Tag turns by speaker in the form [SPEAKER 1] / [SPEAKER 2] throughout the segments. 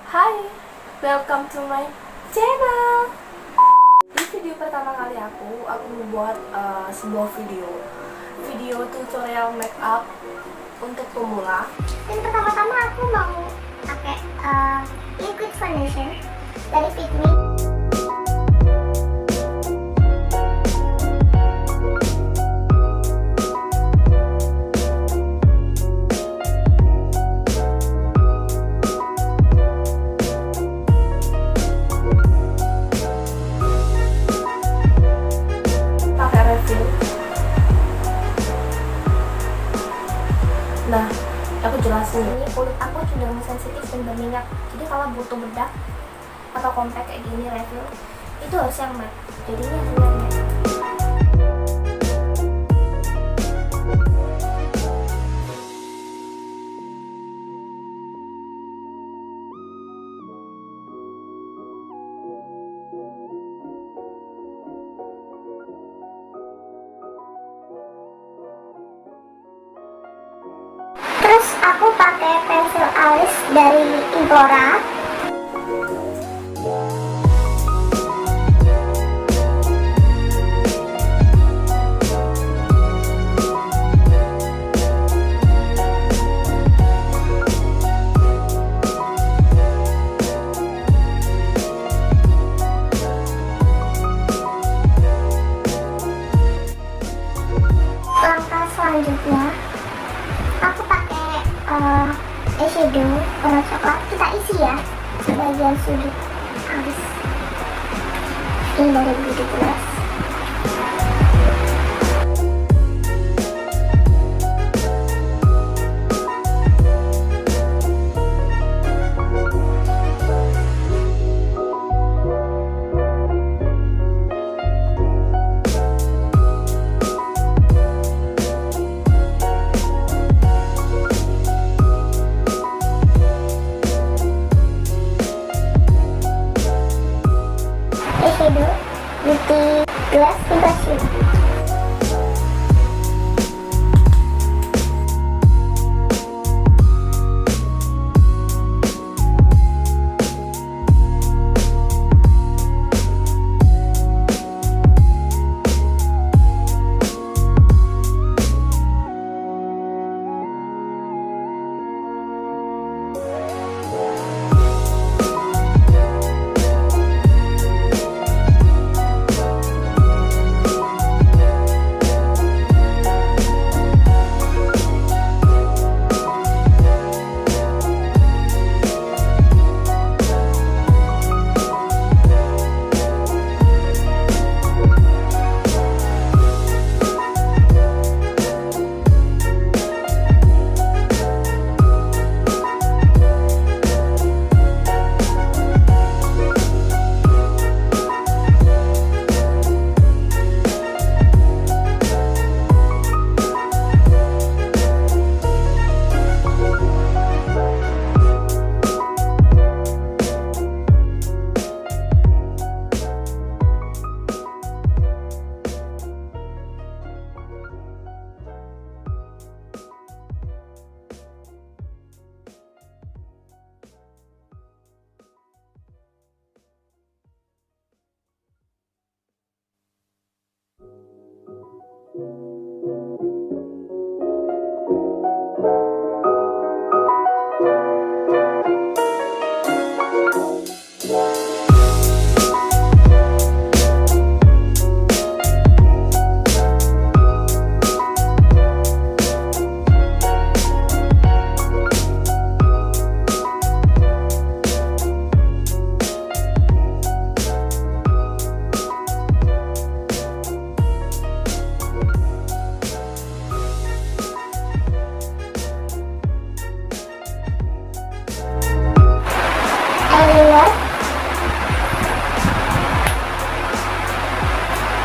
[SPEAKER 1] Hai, welcome to my channel. Di video pertama kali aku membuat sebuah video tutorial make up untuk pemula.
[SPEAKER 2] Dan pertama-tama aku mau pakai liquid foundation dari Fit Me.
[SPEAKER 1] Nah, aku jelasin.
[SPEAKER 2] Ini kulit aku cenderung sensitif dan berminyak. Jadi kalau butuh bedak atau compact kayak gini refill, itu harus yang matte. Jadinya hasilnya matte. Terus aku pakai pensil alis dari Implora. Langkah selanjutnya aku pakai eyeshadow warna coklat. Kita isi ya sebagian sudut alis ini dari beauty plus. Eyeshadow beauty glass brush.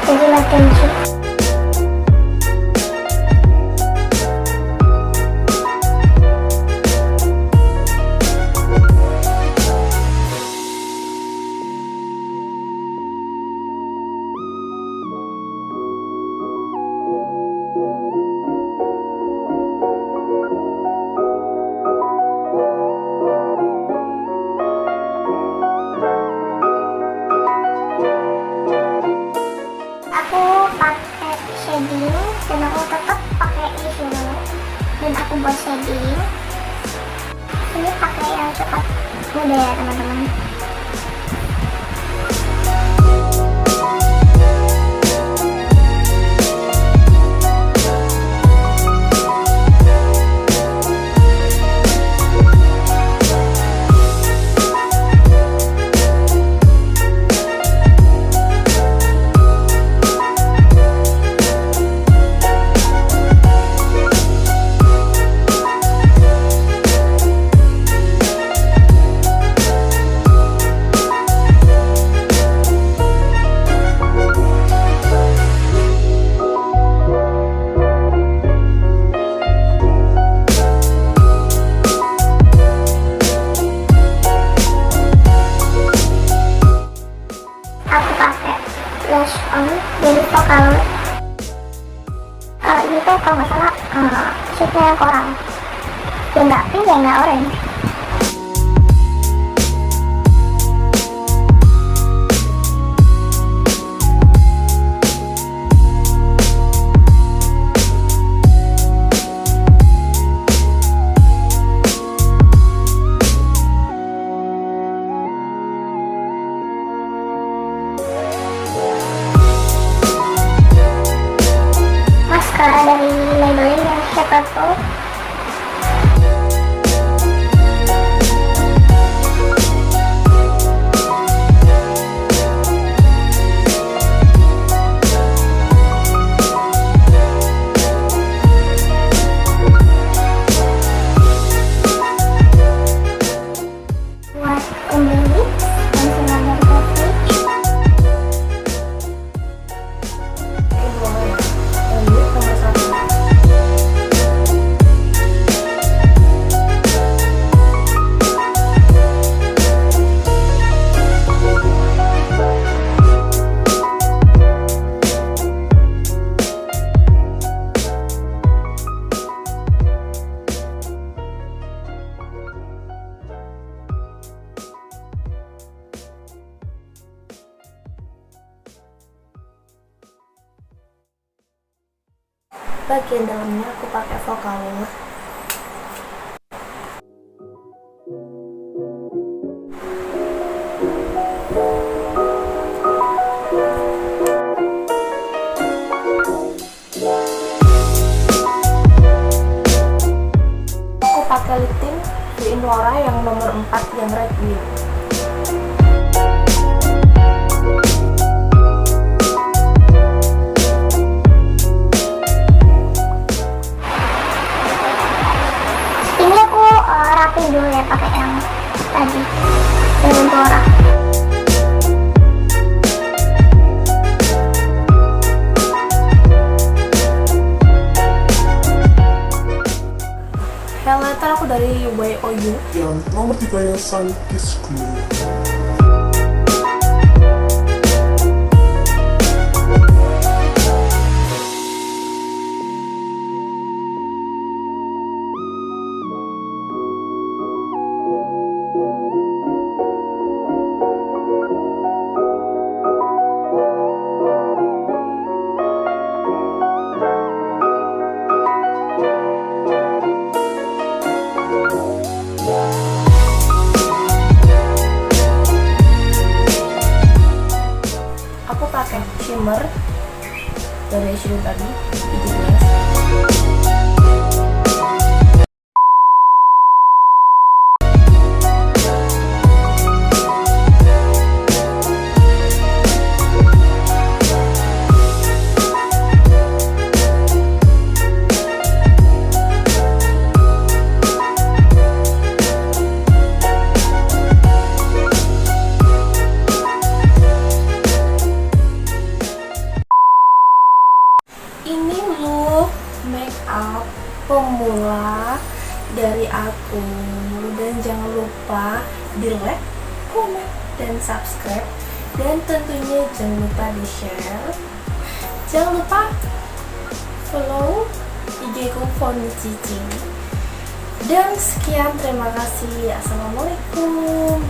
[SPEAKER 2] Jadi makin cute. aku buat shading. Ini pakai yang cepat mudah ya teman-teman. Blush on dari vokal. Kalau ini tuh kalau nggak salah shade-nya coral. Ya nggak pink ya nggak orange. Dari Maybelline yang shade purple. Buat pembeli concealer dari kasih. Bagian dalamnya aku pakai vokal. Aku pakai lip tint di Inora yang nomor 4 yang red wheel. Rapin dulu ya pakai yang tadi dengan Dora.
[SPEAKER 1] Highlighter aku dari YOU
[SPEAKER 3] yang nomor 3 yang Sankisku.
[SPEAKER 1] Aku pakai shimmer dari shadow tadi di gelas. Ini look make up pemula dari aku, dan jangan lupa di like, comment, dan subscribe, dan tentunya jangan lupa di share. Jangan lupa follow IG-ku Vonycici. Dan sekian, terima kasih. Assalamualaikum.